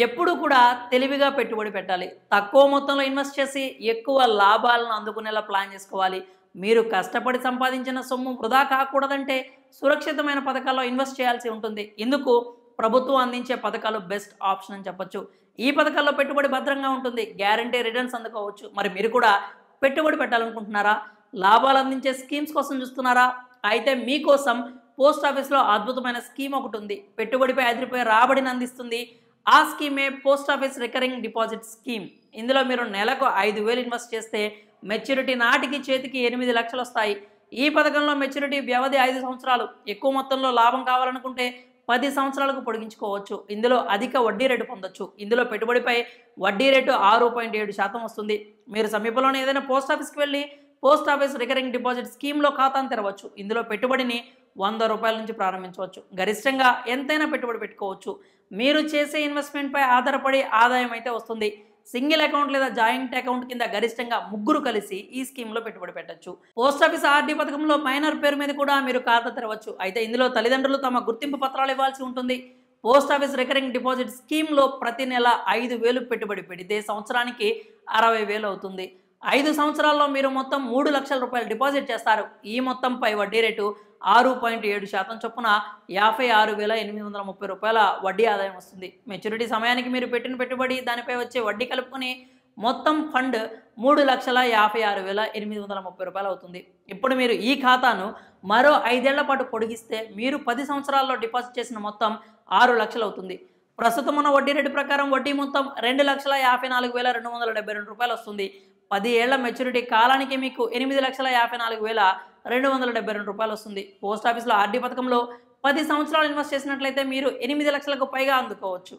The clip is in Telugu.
ఎప్పుడు కూడా తెలివిగా పెట్టుబడి పెట్టాలి. తక్కువ మొత్తంలో ఇన్వెస్ట్ చేసి ఎక్కువ లాభాలను అందుకునేలా ప్లాన్ చేసుకోవాలి. మీరు కష్టపడి సంపాదించిన సొమ్ము వృధా కాకూడదంటే సురక్షితమైన పథకాల్లో ఇన్వెస్ట్ చేయాల్సి ఉంటుంది. ఇందుకు ప్రభుత్వం అందించే పథకాలు బెస్ట్ ఆప్షన్ అని చెప్పొచ్చు. ఈ పథకాల్లో పెట్టుబడి భద్రంగా ఉంటుంది. గ్యారంటీ రిటర్న్స్ అందుకోవచ్చు. మరి మీరు కూడా పెట్టుబడి పెట్టాలనుకుంటున్నారా? లాభాలు అందించే స్కీమ్స్ కోసం చూస్తున్నారా? అయితే మీకోసం పోస్ట్ ఆఫీస్లో అద్భుతమైన స్కీమ్ ఒకటి ఉంది. పెట్టుబడిపై అదిరిపోయే రాబడిని అందిస్తుంది. ఆ స్కీమే post office recurring deposit scheme. ఇందులో మీరు నెలకు 5,000 ఇన్వెస్ట్ చేస్తే మెచ్యూరిటీ నాటికి చేతికి 8 లక్షలు వస్తాయి. ఈ పథకంలో మెచ్యూరిటీ వ్యవధి 5 సంవత్సరాలు. ఎక్కువ మొత్తంలో లాభం కావాలనుకుంటే 10 సంవత్సరాలకు పొడిగించుకోవచ్చు. ఇందులో అధిక వడ్డీ రేటు పొందొచ్చు. ఇందులో పెట్టుబడిపై వడ్డీ రేటు 6.7% వస్తుంది. మీరు సమీపంలోనే ఏదైనా పోస్ట్ ఆఫీస్కి వెళ్ళి పోస్ట్ ఆఫీస్ రికరింగ్ డిపాజిట్ స్కీమ్లో ఖాతాను తెరవచ్చు. ఇందులో పెట్టుబడిని ₹100 నుంచి ప్రారంభించవచ్చు. గరిష్టంగా ఎంతైనా పెట్టుబడి పెట్టుకోవచ్చు. మీరు చేసే ఇన్వెస్ట్మెంట్పై ఆధారపడి ఆదాయం అయితే వస్తుంది. సింగిల్ అకౌంట్ లేదా జాయింట్ అకౌంట్ కింద గరిష్టంగా 3 కలిసి ఈ స్కీమ్లో పెట్టుబడి పెట్టచ్చు. పోస్ట్ ఆఫీస్ ఆర్డీ పథకంలో మైనర్ పేరు మీద కూడా మీరు ఖాతా తెరవచ్చు. అయితే ఇందులో తల్లిదండ్రులు తమ గుర్తింపు పత్రాలు ఇవ్వాల్సి ఉంటుంది. పోస్ట్ ఆఫీస్ రికరింగ్ డిపాజిట్ స్కీమ్లో ప్రతి నెల 5,000 పెట్టుబడి పెడితే సంవత్సరానికి 60,000 అవుతుంది. 5 సంవత్సరాల్లో మీరు మొత్తం ₹3 లక్షల డిపాజిట్ చేస్తారు. ఈ మొత్తంపై వడ్డీ రేటు 6.7% చొప్పున ₹56,830 వడ్డీ ఆదాయం వస్తుంది. మెచ్యూరిటీ సమయానికి మీరు పెట్టిన పెట్టుబడి దానిపై వచ్చే వడ్డీ కలుపుకొని మొత్తం ఫండ్ ₹3,56,830 అవుతుంది. ఇప్పుడు మీరు ఈ ఖాతాను మరో 5 ఏళ్ల పాటు పొడిగిస్తే మీరు 10 సంవత్సరాల్లో డిపాజిట్ చేసిన మొత్తం 6 లక్షలు అవుతుంది. ప్రస్తుతం ఉన్న వడ్డీ రేటు ప్రకారం వడ్డీ మొత్తం ₹2,54,272 వస్తుంది. 10 ఏళ్ల మెచ్యూరిటీ కాలానికి మీకు ₹8,54,272 వస్తుంది. పోస్ట్ ఆఫీస్లో ఆర్డీ పథకంలో 10 సంవత్సరాలు ఇన్వెస్ట్ చేసినట్లయితే మీరు 8 లక్షలకు పైగా అందుకోవచ్చు.